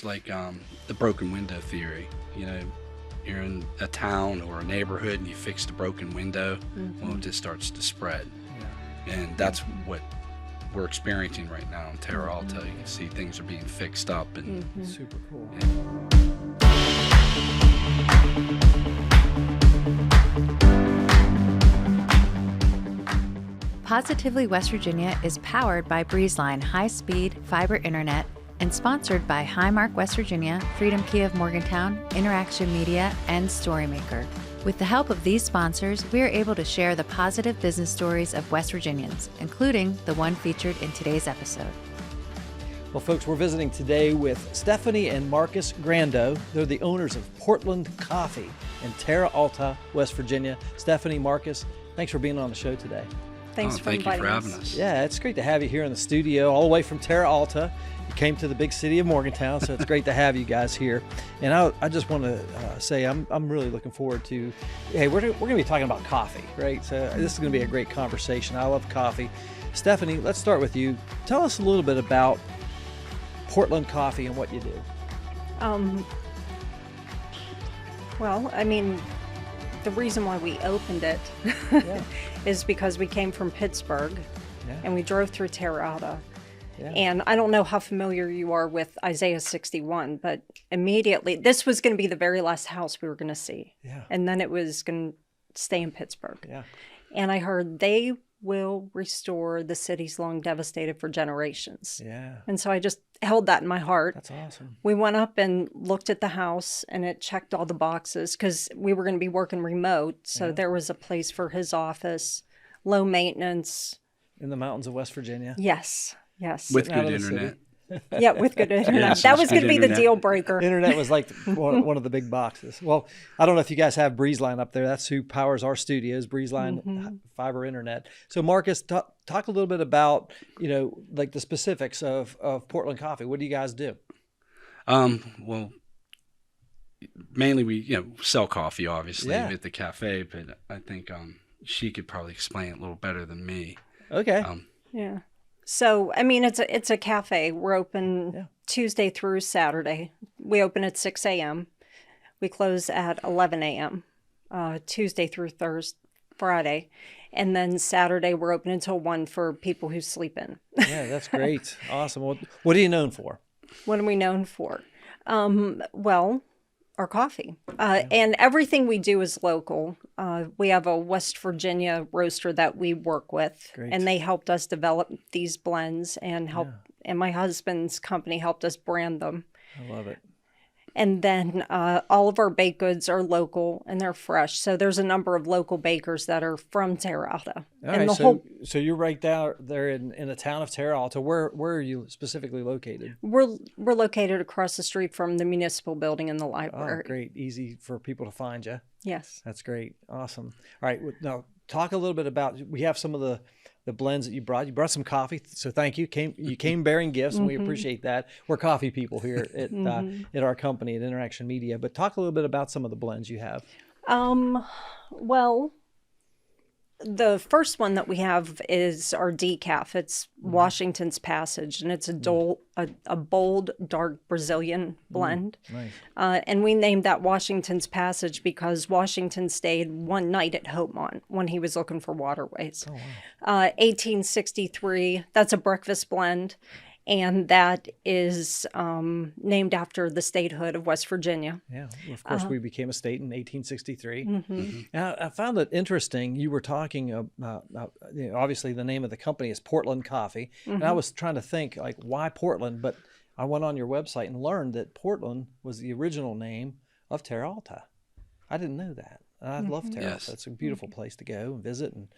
much like the broken window theory. You know, you're in a town or a neighborhood and you fix the broken window, well, it just starts to spread. Yeah. And that's what we're experiencing right now in Terra Alta. You can see things are being fixed up and super cool. Positively West Virginia is powered by Breezeline high-speed fiber internet and sponsored by Highmark West Virginia, Freedom Key of Morgantown, Interaction Media, and Storymaker. With the help of these sponsors, we are able to share the positive business stories of West Virginians, including the one featured in today's episode. Well, folks, we're visiting today with Stefanie and Marcus Grando. They're the owners of Portland Coffee in Terra Alta, West Virginia. Stefanie, Marcus, thanks for being on the show today. Thanks for thank you inviting for us. having us. Yeah, it's great to have you here in the studio, all the way from Terra Alta. You came to the big city of Morgantown, so it's great to have you guys here. And I just want to say I'm really looking forward to, hey, we're going to be talking about coffee, right? So this is going to be a great conversation. I love coffee. Stefanie, let's start with you. Tell us a little bit about Portland Coffee and what you do. Well, I mean, the reason why we opened it is because we came from Pittsburgh and we drove through Terra Alta. Yeah. And I don't know how familiar you are with Isaiah 61, but immediately, this was going to be the very last house we were going to see. Yeah. And then it was going to stay in Pittsburgh. Yeah. And I heard they will restore the cities long devastated for generations. Yeah. And so I just held that in my heart. That's awesome. We went up and looked at the house and it checked all the boxes because we were going to be working remote. So there was a place for his office, low maintenance. In the mountains of West Virginia. Yes. Yes. With good internet. Yeah, with good internet. That was going to be the deal breaker. Internet was like one of the big boxes. Well, I don't know if you guys have Breezeline up there. That's who powers our studios, Breezeline fiber internet. So Marcus, talk a little bit about, like the specifics of Portland Coffee. What do you guys do? Well, mainly we, sell coffee, obviously, at the cafe, but I think she could probably explain it a little better than me. Okay. Yeah. So, I mean, it's a cafe. We're open Tuesday through Saturday. We open at 6 a.m. We close at 11 a.m. Tuesday through Friday. And then Saturday, we're open until 1 for people who sleep in. Yeah, that's great. Awesome. What are you known for? What are we known for? Well, our coffee. And everything we do is local. We have a West Virginia roaster that we work with. Great. And they helped us develop these blends and and my husband's company helped us brand them. I love it. And then all of our baked goods are local and they're fresh. So there's a number of local bakers that are from Terra Alta. All right, so you're right down there in the town of Terra Alta. Where are you specifically located? We're located across the street from the municipal building and the library. Oh, great. Easy for people to find you. Yes. That's great. Awesome. All right. Now, talk a little bit about, we have some of the blends that you brought. You brought some coffee, so thank you. You came bearing gifts, and we appreciate that. We're coffee people here at our company at Interaction Media. But talk a little bit about some of the blends you have. Well, the first one that we have is our decaf. It's Washington's Passage, and it's a bold, dark Brazilian blend. Nice. And we named that Washington's Passage because Washington stayed one night at Hope'mont when he was looking for waterways. Oh, wow. 1863, that's a breakfast blend. And that is named after the statehood of West Virginia. Yeah, well, of course, we became a state in 1863. Now, I found it interesting. You were talking about, obviously the name of the company is Portland Coffee. And I was trying to think, like, why Portland? But I went on your website and learned that Portland was the original name of Terra Alta. I didn't know that. I love Terra Alta. It's a beautiful place to go and visit. And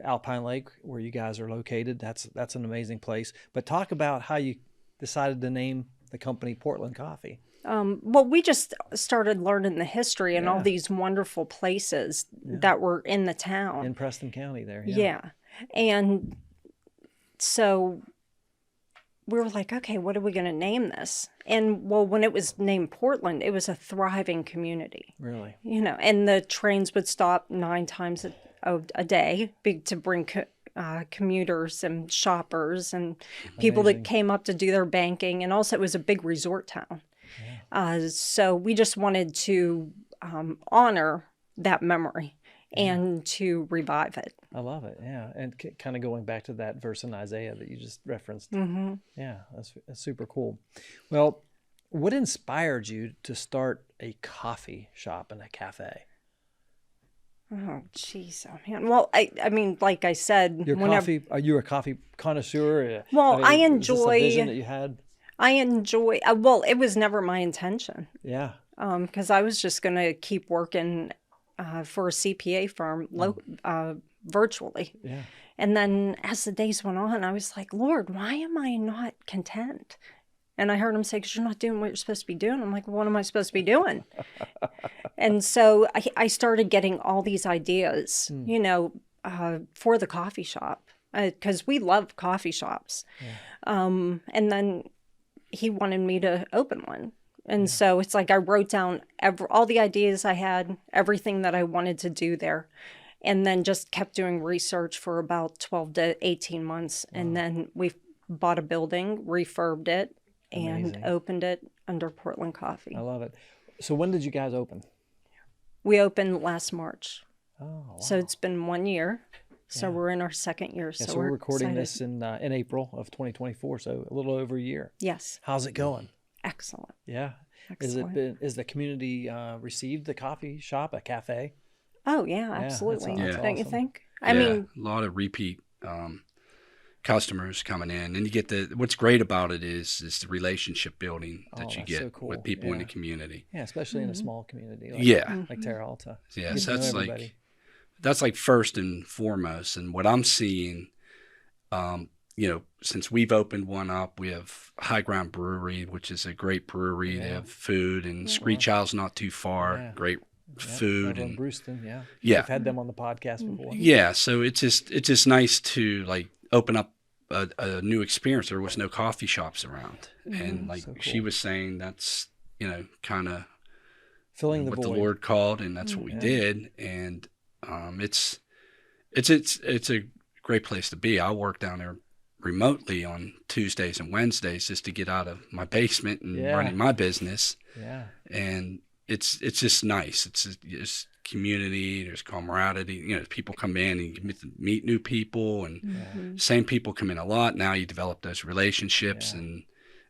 Alpine Lake, where you guys are located, that's an amazing place. But talk about how you decided to name the company Portland Coffee. Well, we just started learning the history and all these wonderful places that were in the town. In Preston County there. Yeah. And so we were like, okay, what are we going to name this? And well, when it was named Portland, it was a thriving community. Really? And the trains would stop 9 times a day to bring commuters and shoppers and people that came up to do their banking. And also it was a big resort town. So we just wanted to honor that memory and to revive it. I love it. Yeah. And kind of going back to that verse in Isaiah that you just referenced. Yeah, that's super cool. Well, what inspired you to start a coffee shop and a cafe? Oh, jeez. Oh, man. Well, I mean, like I said, Are you a coffee connoisseur? Well, I enjoy. Was this a vision that you had? I enjoy. Well, it was never my intention. Yeah. Because I was just going to keep working for a CPA firm virtually. Yeah. And then as the days went on, I was like, Lord, why am I not content? And I heard him say, because you're not doing what you're supposed to be doing. I'm like, well, what am I supposed to be doing? And so I started getting all these ideas, you know, for the coffee shop, because we love coffee shops. Yeah. And then he wanted me to open one. And so it's like I wrote down all the ideas I had, everything that I wanted to do there, and then just kept doing research for about 12 to 18 months. Wow. And then we bought a building, refurbed it, and opened it under Portland Coffee. I love it. So when did you guys open? We opened last March. Oh, wow. So it's been 1 year. So we're in our second year. Yeah, so we're recording this in April of 2024, so a little over a year. Yes. How's it going? Excellent. Yeah. Excellent. Is the community received the coffee shop, a cafe? Oh, yeah, absolutely. That's Don't awesome. you think? I mean, a lot of repeat customers coming in, and you get what's great about it is the relationship building that you get with people in the community. Yeah, especially in a small community like Terra Alta. Yeah, so that's like first and foremost. And what I'm seeing, you know, since we've opened one up, we have High Ground Brewery, which is a great brewery. They have food, and Screech Owl's not too far. Great food and Brewston. Yeah, we've had them on the podcast before. Yeah, so it's just nice to like open up a new experience. There was no coffee shops around, and like she was saying, that's, you know, kind of filling the what void. The Lord called, and that's what we did. And it's a great place to be. I work down there remotely on Tuesdays and Wednesdays just to get out of my basement and running my business. Yeah, and it's just nice. It's community. There's camaraderie. You know, people come in and you meet new people, and same people come in a lot. Now you develop those relationships, and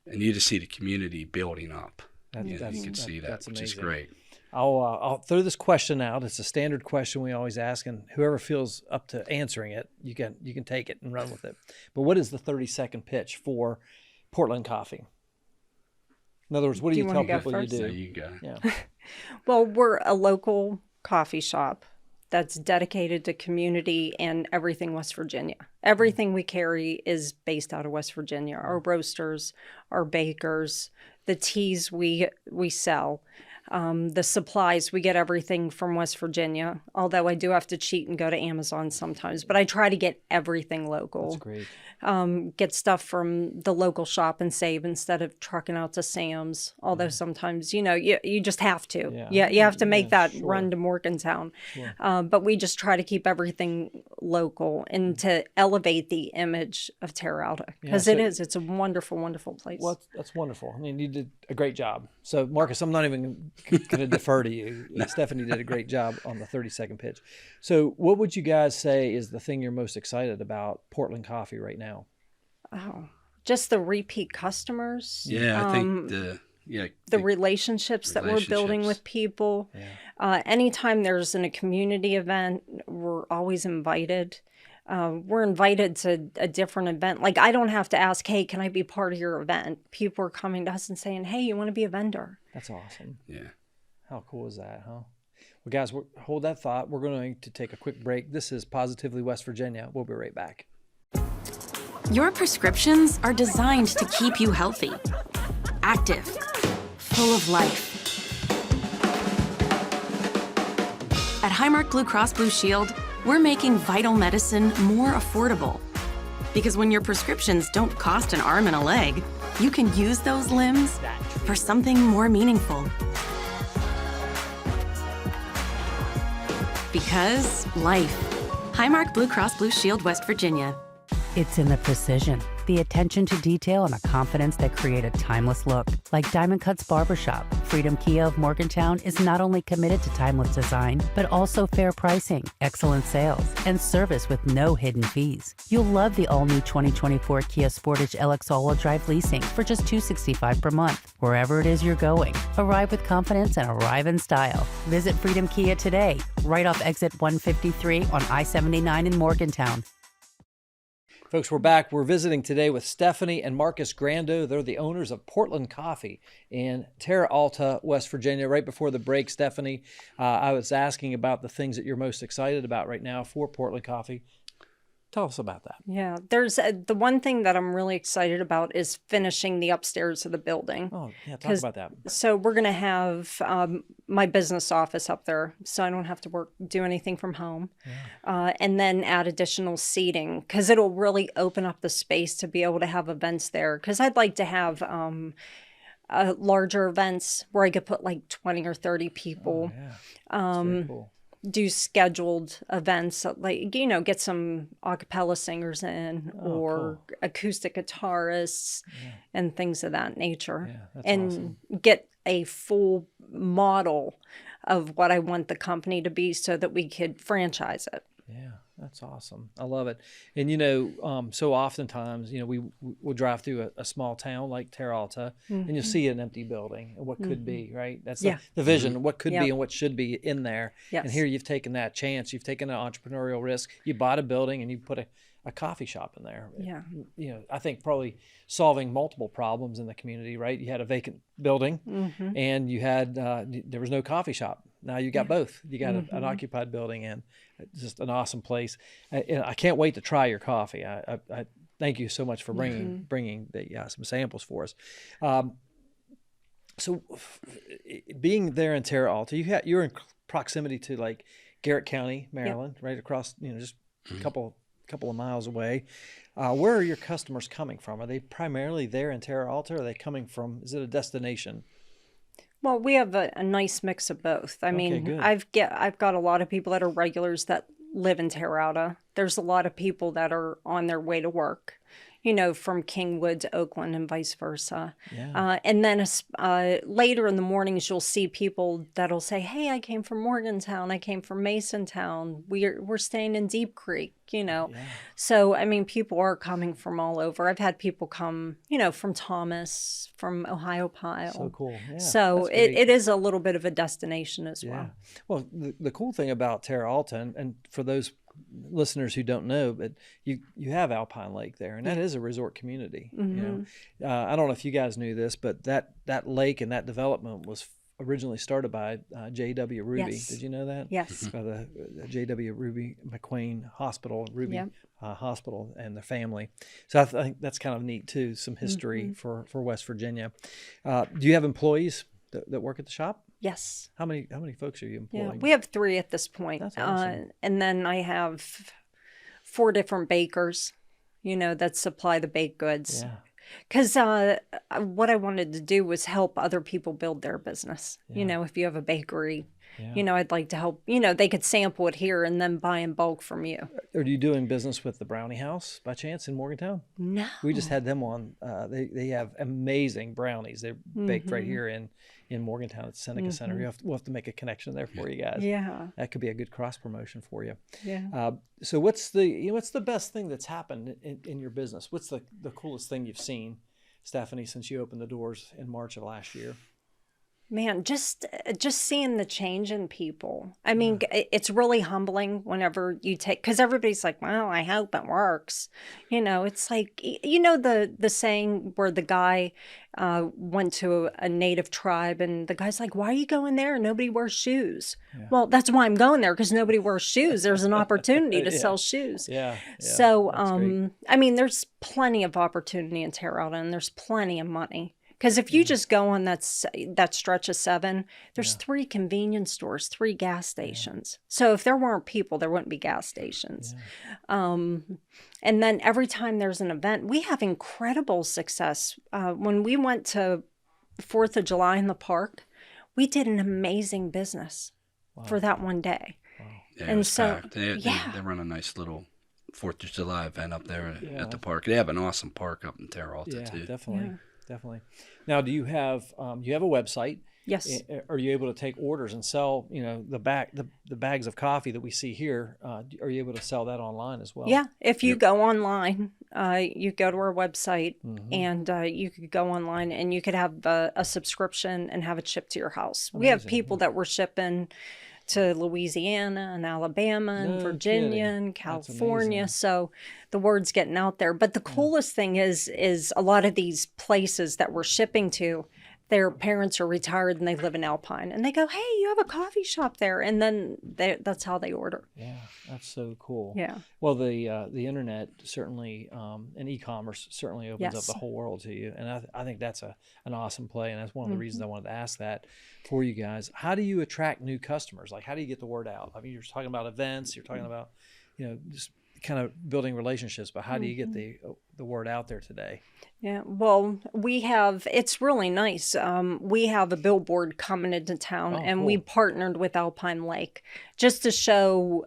you just see the community building up. You can see that, which is great. I'll throw this question out. It's a standard question we always ask, and whoever feels up to answering it, you can take it and run with it. But what is the 30-second pitch for Portland Coffee? In other words, what do you tell people you do? There you go. Yeah. Well, we're a local coffee shop that's dedicated to community and everything West Virginia. Everything we carry is based out of West Virginia. Our roasters, our bakers, the teas we sell. The supplies, we get everything from West Virginia, although I do have to cheat and go to Amazon sometimes, but I try to get everything local. That's great. Get stuff from the local shop and save instead of trucking out to Sam's, although sometimes, you know, you just have to. Yeah, you have to make that run to Morgantown. Sure. But we just try to keep everything local and to elevate the image of Terra Alta, because it's a wonderful, wonderful place. Well, that's wonderful. I mean, you did a great job. So, Marcus, I'm not even going to defer to you. Stefanie did a great job on the 30-second pitch. So what would you guys say is the thing you're most excited about Portland Coffee right now? Oh, just the repeat customers. Yeah, I think the relationships that we're building with people. Yeah. Anytime there's a community event, we're always invited. We're invited to a different event. Like, I don't have to ask, hey, can I be part of your event? People are coming to us and saying, hey, you want to be a vendor? That's awesome. Yeah. How cool is that, huh? Well, guys, hold that thought. We're going to take a quick break. This is Positively West Virginia. We'll be right back. Your prescriptions are designed to keep you healthy, active, full of life. At Highmark Blue Cross Blue Shield, we're making vital medicine more affordable. Because when your prescriptions don't cost an arm and a leg, you can use those limbs for something more meaningful. Because life. Highmark Blue Cross Blue Shield, West Virginia. It's in the precision, the attention to detail and a confidence that create a timeless look. Like Diamond Cuts Barbershop, Freedom Kia of Morgantown is not only committed to timeless design, but also fair pricing, excellent sales, and service with no hidden fees. You'll love the all-new 2024 Kia Sportage LX all-wheel drive leasing for just $265 per month. Wherever it is you're going, arrive with confidence and arrive in style. Visit Freedom Kia today, right off exit 153 on I-79 in Morgantown. Folks, we're back. We're visiting today with Stefanie and Marcus Grando. They're the owners of Portland Coffee in Terra Alta, West Virginia. Right before the break, Stefanie, I was asking about the things that you're most excited about right now for Portland Coffee. Tell us about that. Yeah, there's the one thing that I'm really excited about is finishing the upstairs of the building. Oh, yeah, talk about that. So we're going to have my business office up there, so I don't have to do anything from home. Yeah. And then add additional seating, because it'll really open up the space to be able to have events there. Because I'd like to have larger events where I could put like 20 or 30 people. Oh, yeah. That's very cool. Do scheduled events, like, you know, get some a cappella singers in or cool. acoustic guitarists and things of that nature. Yeah, that's awesome. Get a full model of what I want the company to be so that we could franchise it. Yeah, that's awesome. I love it. And, you know, so oftentimes, you know, we'll drive through a small town like Terra Alta and you'll see an empty building and what could be, right? That's the vision, what could be and what should be in there. Yes. And here you've taken that chance. You've taken an entrepreneurial risk. You bought a building and you put a coffee shop in there. Yeah. You know, I think probably solving multiple problems in the community, right? You had a vacant building and you had, there was no coffee shop. Now you got both. You got an occupied building and just an awesome place. I can't wait to try your coffee. I thank you so much for bringing some samples for us. So being there in Terra Alta, you're in proximity to like Garrett County, Maryland, right across, you know, just a couple of miles away. Where are your customers coming from? Are they primarily there in Terra Alta, or are they coming from, is it a destination? Well, we have a nice mix of both. I mean, I've got a lot of people that are regulars that live in Terra Alta. There's a lot of people that are on their way to work, you know, from Kingwood to Oakland and vice versa. Yeah. And then later in the mornings, you'll see people that'll say, hey, I came from Morgantown. I came from Masontown. We're staying in Deep Creek, you know. Yeah. So, I mean, people are coming from all over. I've had people come, you know, from Thomas, from Ohio Pile. So cool. Yeah, so it is a little bit of a destination as well. Well, the cool thing about Terra Alta, and for those listeners who don't know, but you have Alpine Lake there, and that is a resort community. You know, I don't know if you guys knew this, but that lake and that development was originally started by J.W. Ruby. Yes. Did you know that? Yes. By the J.W. Ruby McQueen Hospital, Hospital, and their family. So I think that's kind of neat too. Some history for West Virginia. Do you have employees that work at the shop? Yes. How many folks are you employing? Yeah, we have 3 at this point. That's awesome. And then I have 4 different bakers, you know, that supply the baked goods. Yeah. Because what I wanted to do was help other people build their business. Yeah. You know, if you have a bakery, you know, I'd like to help, you know, they could sample it here and then buy in bulk from you. Are you doing business with the Brownie House by chance in Morgantown? No. We just had them on. They have amazing brownies. They're baked right here in Morgantown at Seneca Center. We'll have to make a connection there for you guys. Yeah. That could be a good cross promotion for you. Yeah. So what's the best thing that's happened in your business? What's the coolest thing you've seen, Stefanie, since you opened the doors in March of last year? Man, just seeing the change in people. I mean, it's really humbling whenever you because everybody's like, well, I hope it works. You know, it's like, you know, the saying where the guy went to a native tribe and the guy's like, why are you going there? Nobody wears shoes. Yeah. Well, that's why I'm going there, because nobody wears shoes. There's an opportunity to sell shoes. Yeah. So, I mean, there's plenty of opportunity in Terra Alta, and there's plenty of money. Because if you just go on that stretch of 7, there's 3 convenience stores, 3 gas stations. So if there weren't people, there wouldn't be gas stations. And then every time there's an event, we have incredible success. When we went to 4th of July in the park, we did an amazing business for that one day. Wow. Yeah, and it was packed. They run a nice little 4th of July event up there at the park. They have an awesome park up in Terra Alta too. Definitely. Now, do you have a website? Yes. Are you able to take orders and sell, the bags of coffee that we see here? Are you able to sell that online as well? Yeah. If you go online, you go to our website and you could go online and you could have a subscription and have it shipped to your house. Amazing. We have people that we're shipping to Louisiana and Alabama and Virginia and California. So the word's getting out there. But the coolest thing is a lot of these places that we're shipping to, their parents are retired and they live in Alpine, and they go, "Hey, you have a coffee shop there," and then that's how they order. Yeah, that's so cool. Yeah. Well, the internet certainly and e-commerce certainly opens up the whole world to you, and I think that's an awesome play, and that's one of the reasons I wanted to ask that for you guys. How do you attract new customers? Like, how do you get the word out? I mean, you're talking about events, you're talking about just kind of building relationships, but how do you get the word out there today? Yeah, well, it's really nice. We have a billboard coming into town, and we partnered with Alpine Lake just to show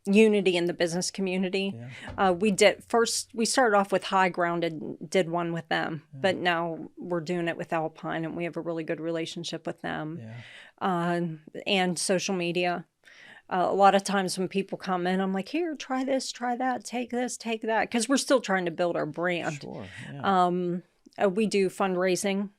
unity in the business community. Yeah. We started off with High Ground and did one with them, but now we're doing it with Alpine, and we have a really good relationship with them. Yeah. And social media. A lot of times when people come in, I'm like, "Here, try this, try that, take this, take that," because we're still trying to build our brand. Sure. Yeah. We do fundraising.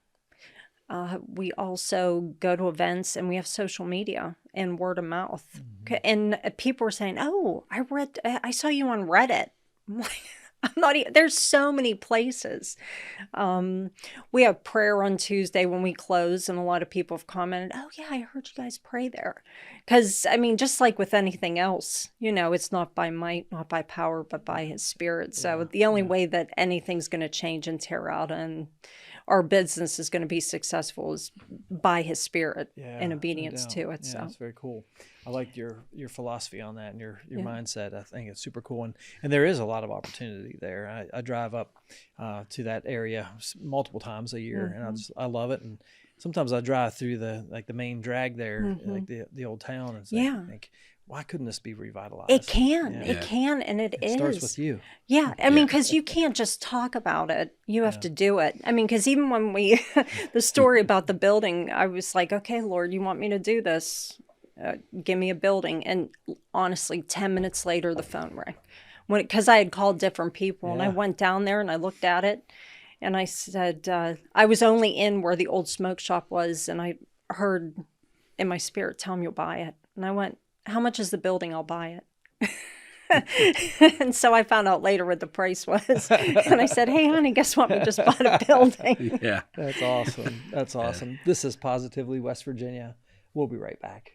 We also go to events, and we have social media and word of mouth. And people are saying, "Oh, I saw you on Reddit." I'm like, there's so many places. We have prayer on Tuesday when we close, and a lot of people have commented, "Oh yeah, I heard you guys pray there." Because, I mean, just like with anything else, it's not by might, not by power, but by his spirit. So the only way that anything's going to change in Terra Alta and our business is going to be successful is by his spirit and obedience to it. Yeah, so that's very cool. I like your philosophy on that and your mindset. I think it's super cool. And there is a lot of opportunity there. I drive up to that area multiple times a year, and I love it. And sometimes I drive through the main drag there, like the old town, and think, why couldn't this be revitalized? It can. Yeah. It can, and it is. It starts with you. Yeah. I mean, because you can't just talk about it. You have to do it. I mean, because even when the story about the building, I was like, "Okay, Lord, you want me to do this? Give me a building." And honestly, 10 minutes later, the phone rang. Because I had called different people, and I went down there and I looked at it, and I said, I was only in where the old smoke shop was, and I heard in my spirit, "Tell him you'll buy it." And I went, "How much is the building? I'll buy it." And so I found out later what the price was. And I said, "Hey, honey, guess what? We just bought a building." Yeah. That's awesome. That's awesome. This is Positively West Virginia. We'll be right back.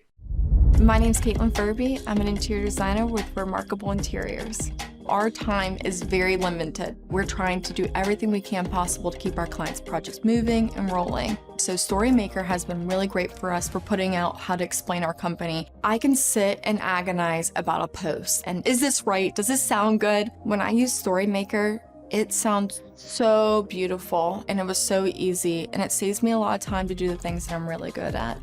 My name's Caitlin Furby. I'm an interior designer with Remarkable Interiors. Our time is very limited. We're trying to do everything we can possible to keep our clients' projects moving and rolling. So Storymaker has been really great for us for putting out how to explain our company. I can sit and agonize about a post and is this right? Does this sound good? When I use Storymaker, it sounds so beautiful and it was so easy, and it saves me a lot of time to do the things that I'm really good at.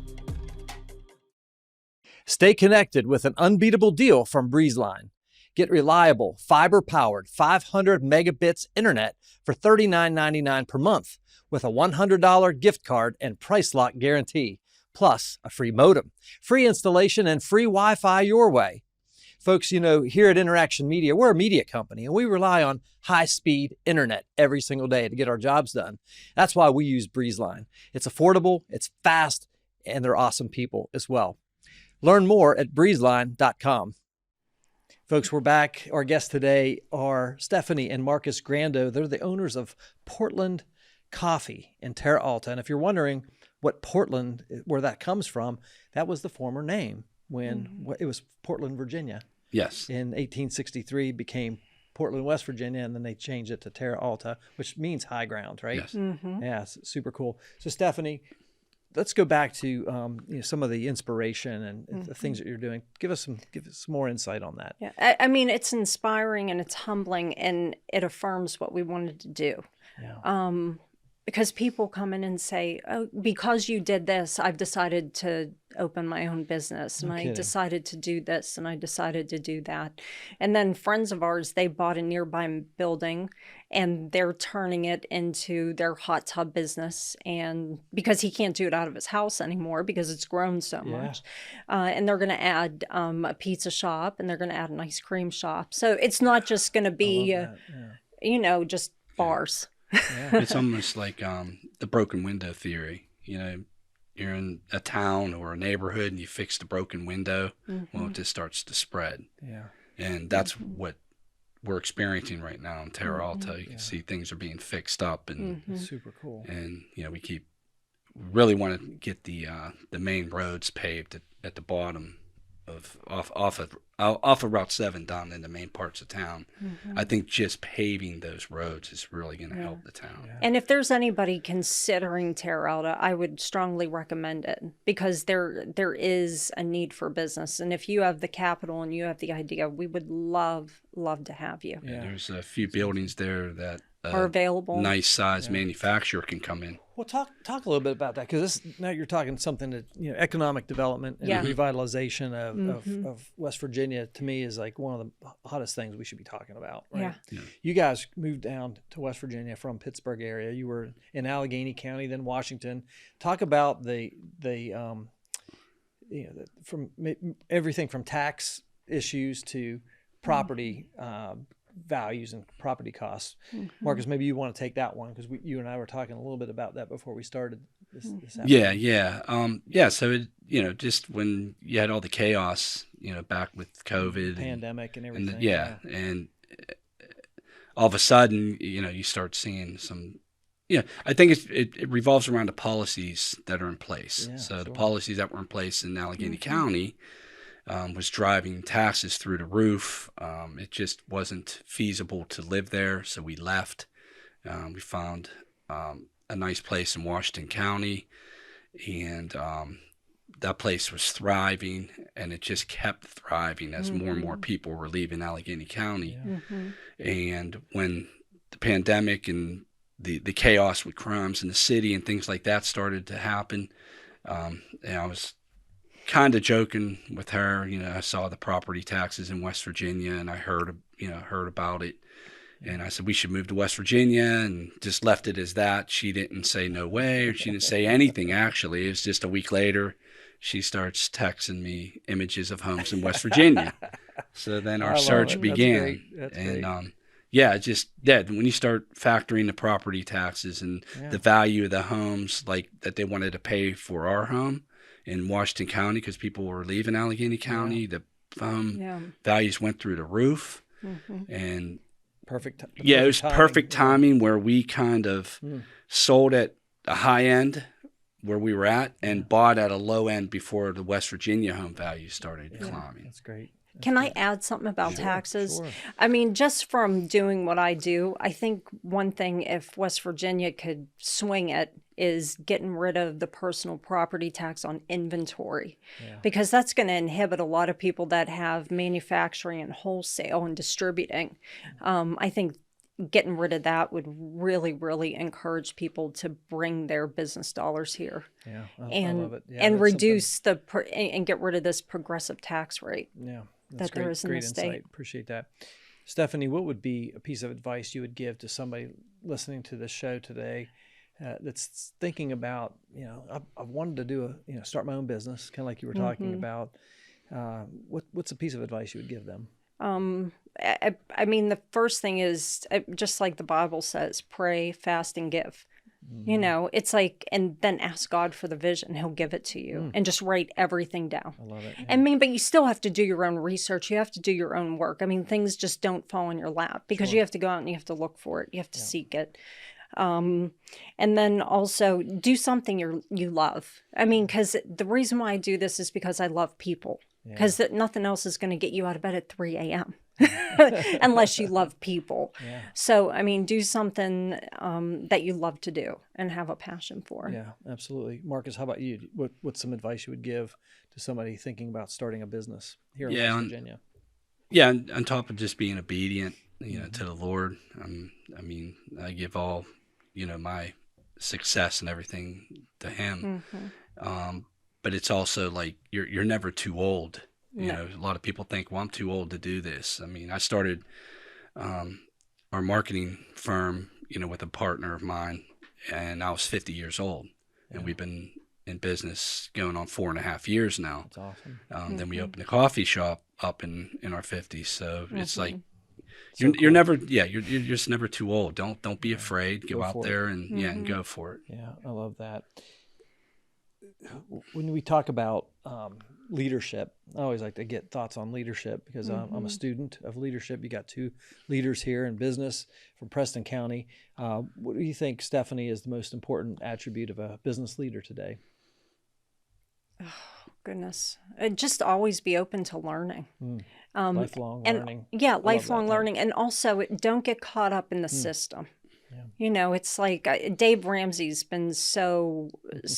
Stay connected with an unbeatable deal from Breezeline. Get reliable, fiber-powered 500 megabits internet for $39.99 per month with a $100 gift card and price lock guarantee, plus a free modem, free installation, and free Wi-Fi your way. Folks, here at Interaction Media, we're a media company, and we rely on high-speed internet every single day to get our jobs done. That's why we use Breezeline. It's affordable, it's fast, and they're awesome people as well. Learn more at breezeline.com. Folks, we're back. Our guests today are Stefanie and Marcus Grando. They're the owners of Portland Coffee in Terra Alta. And if you're wondering what Portland, where that comes from, that was the former name when it was Portland, Virginia. Yes. In 1863 became Portland, West Virginia, and then they changed it to Terra Alta, which means high ground, right? Yes. Yeah, it's super cool. So Stefanie, let's go back to some of the inspiration and the things that you're doing. Give us some more insight on that. Yeah, I mean, it's inspiring and it's humbling, and it affirms what we wanted to do. Yeah. Because people come in and say, "Oh, because you did this, I've decided to open my own business. And No I kidding. decided to do this and I decided to do that. And then friends of ours, they bought a nearby building and they're turning it into their hot tub business. And because he can't do it out of his house anymore because it's grown so much. And they're going to add a pizza shop and they're going to add an ice cream shop. So it's not just going to be, you know, just bars. It's almost like the broken window theory. You know, you're in a town or a neighborhood and you fix the broken window, well, it just starts to spread. Yeah. And that's what we're experiencing right now in Terra Alta. You can see things are being fixed up, and That's super cool. And you know, we really want to get the main roads paved at the bottom of off of Route 7 down in the main parts of town. I think just paving those roads is really going to help the town. And if there's anybody considering Terra Alta, I would strongly recommend it because there is a need for business. And if you have the capital and you have the idea, we would love to have you. Yeah, there's a few buildings there that are available. Nice size manufacturer can come in. Well, talk a little bit about that, because now you're talking something that, you know, economic development and revitalization of West Virginia, to me, is like one of the hottest things we should be talking about. Right? Yeah. You guys moved down to West Virginia from Pittsburgh area. You were in Allegheny County, then Washington. Talk about the you know, from everything from tax issues to property values and property costs. Marcus, maybe you want to take that one, because you and I were talking a little bit about that before we started this afternoon. So it, you know, just when you had all the chaos, you know, back with COVID, pandemic and everything, and all of a sudden, you know, you start seeing some. Yeah, I think it revolves around the policies that are in place. The policies that were in place in Allegheny County was driving taxes through the roof. It just wasn't feasible to live there, so we left. We found a nice place in Washington County, and that place was thriving, and it just kept thriving as more and more people were leaving Allegheny County. And when the pandemic and the chaos with crimes in the city and things like that started to happen, and I was kind of joking with her, you know, I saw the property taxes in West Virginia and I heard about it. And I said, we should move to West Virginia, and just left it as that. She didn't say no way, or she didn't say anything, actually. It was just a week later, she starts texting me images of homes in West Virginia. So then our search began. That's great. When you start factoring the property taxes and the value of the homes, like that they wanted to pay for our home in Washington County, because people were leaving Allegheny County, the values went through the roof. And it was perfect timing where we kind of sold at a high end where we were at and bought at a low end before the West Virginia home values started climbing. That's great. Can I add something about taxes? Sure. I mean, just from doing what I do, I think one thing, if West Virginia could swing it, is getting rid of the personal property tax on inventory, because that's going to inhibit a lot of people that have manufacturing and wholesale and distributing. I think getting rid of that would really, really encourage people to bring their business dollars here. I love it. And reduce and get rid of this progressive tax rate. That's that there is in the state. Insight. Appreciate that. Stephanie, what would be a piece of advice you would give to somebody listening to this show today that's thinking about, you know, I wanted to start my own business, kind of like you were talking about. What's a piece of advice you would give them? I mean, the first thing is, just like the Bible says, pray, fast, and give. You know, it's like, and then ask God for the vision. He'll give it to you, and just write everything down. I love it. Yeah. I mean, but you still have to do your own research. You have to do your own work. I mean, things just don't fall in your lap, because you have to go out and you have to look for it. You have to seek it. And then also do something you love. I mean, because the reason why I do this is because I love people, because nothing else is going to get you out of bed at 3 a.m. unless you love people. So, I mean, do something that you love to do and have a passion for. Yeah, absolutely. Marcus, how about you? What's some advice you would give to somebody thinking about starting a business here in West Virginia? On top of just being obedient, you know, to the Lord. I mean, I give all, you know, my success and everything to Him. but it's also like you're never too old. You know, a lot of people think, well, I'm too old to do this. I mean, I started our marketing firm, you know, with a partner of mine, and I was 50 years old, and we've been in business going on 4.5 years now. That's awesome. Then we opened a coffee shop up in our 50s. So it's like you're never you're just never too old. Don't be afraid. Go out there and and go for it. Yeah, I love that. When we talk about leadership, I always like to get thoughts on leadership because I'm a student of leadership. You got 2 leaders here in business from Preston County. What do you think, Stefanie, is the most important attribute of a business leader today? Oh, goodness. Just always be open to learning. Lifelong learning. Yeah, lifelong learning. And also, don't get caught up in the system. Yeah. You know, it's like Dave Ramsey's been so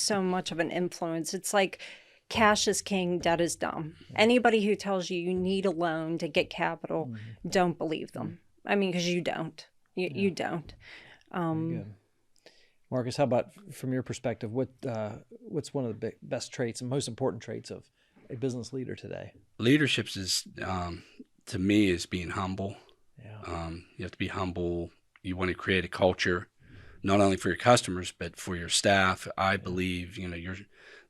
much of an influence. It's like cash is king, debt is dumb. Yeah. Anybody who tells you need a loan to get capital, don't believe them. I mean, because you don't. You don't. Good. Marcus, how about from your perspective, what's one of the best traits and most important traits of a business leader today? Leadership is, to me, is being humble. Yeah. You have to be humble. You want to create a culture, not only for your customers, but for your staff. I believe, you know,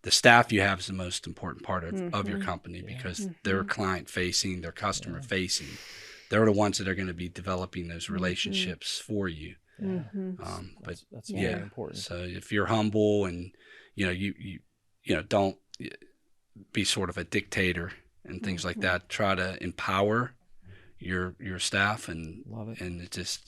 the staff you have is the most important part of your company because they're client facing, they're customer facing. They're the ones that are going to be developing those relationships for you. Yeah. But that's very important. So if you're humble and, you know, you know, don't be sort of a dictator and things like that. Try to empower your staff and love it. And it's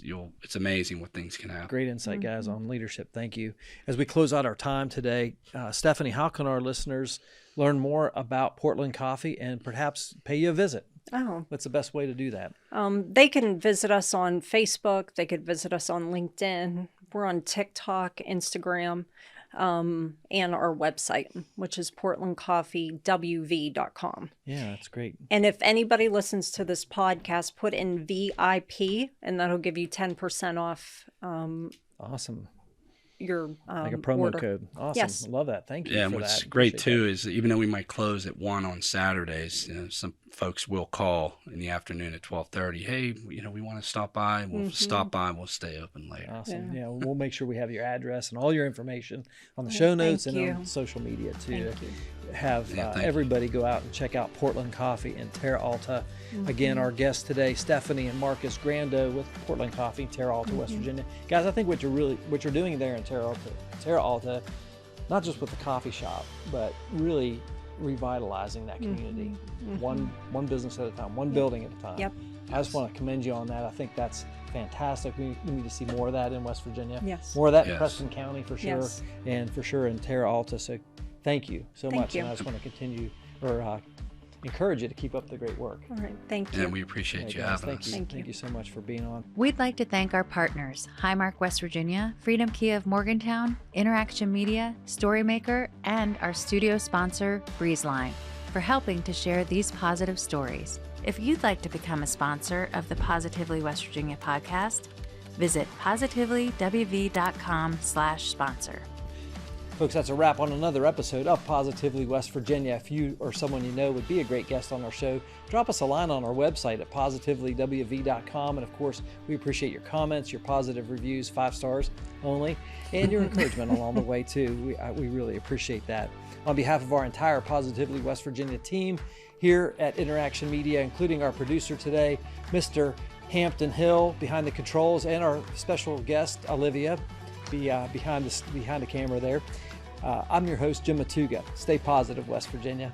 amazing what things can happen. Great insight, guys, on leadership. Thank you. As we close out our time today, Stefanie, how can our listeners learn more about Portland Coffee and perhaps pay you a visit? Oh, what's the best way to do that? They can visit us on Facebook. They could visit us on LinkedIn. We're on TikTok, Instagram, and our website, which is portlandcoffeewv.com. Yeah, that's great. And if anybody listens to this podcast, put in VIP, and that'll give you 10% off. Awesome. Your like a promo order. Code. Awesome. Yes. I love that. Thank you. Yeah, for and what's that. great Appreciate too that. is even though we might close at 1 on Saturdays, you know, some folks will call in the afternoon at 12:30. Hey, you know, we want to stop by. We'll stop by. We'll stay open later. Awesome. Yeah, we'll make sure we have your address and all your information on the show notes Thank and you. on social media too. Thank you. Have thank everybody go out and check out Portland Coffee in Terra Alta. Again, our guests today, Stefanie and Marcus Grando with Portland Coffee, Terra Alta, West Virginia. Guys, I think what you're doing there in Terra Alta, not just with the coffee shop, but really revitalizing that community, one business at a time, one building at a time. Yep. I just want to commend you on that. I think that's fantastic. We need to see more of that in West Virginia. Yes. More of that in Yes. Preston County for sure, Yes. and for sure in Terra Alta. So thank you so Thank much. you. And I just want to continue or encourage you to keep up the great work. All right. Thank you. And we appreciate Hey, you guys, having thank us. you. Thank you. Thank you so much for being on. We'd like to thank our partners, Highmark West Virginia, Freedom Key of Morgantown, Interaction Media, Storymaker, and our studio sponsor, Breezeline, for helping to share these positive stories. If you'd like to become a sponsor of the Positively West Virginia podcast, visit positively.wv.com/sponsor. Folks, that's a wrap on another episode of Positively West Virginia. If you or someone you know would be a great guest on our show, drop us a line on our website at positively.wv.com. And of course, we appreciate your comments, your positive reviews, 5 stars only, and your encouragement along the way too. We really appreciate that. On behalf of our entire Positively West Virginia team here at Interaction Media, including our producer today, Mr. Hampton Hill behind the controls, and our special guest, Olivia, behind the camera there. I'm your host, Jim Matuga. Stay positive, West Virginia.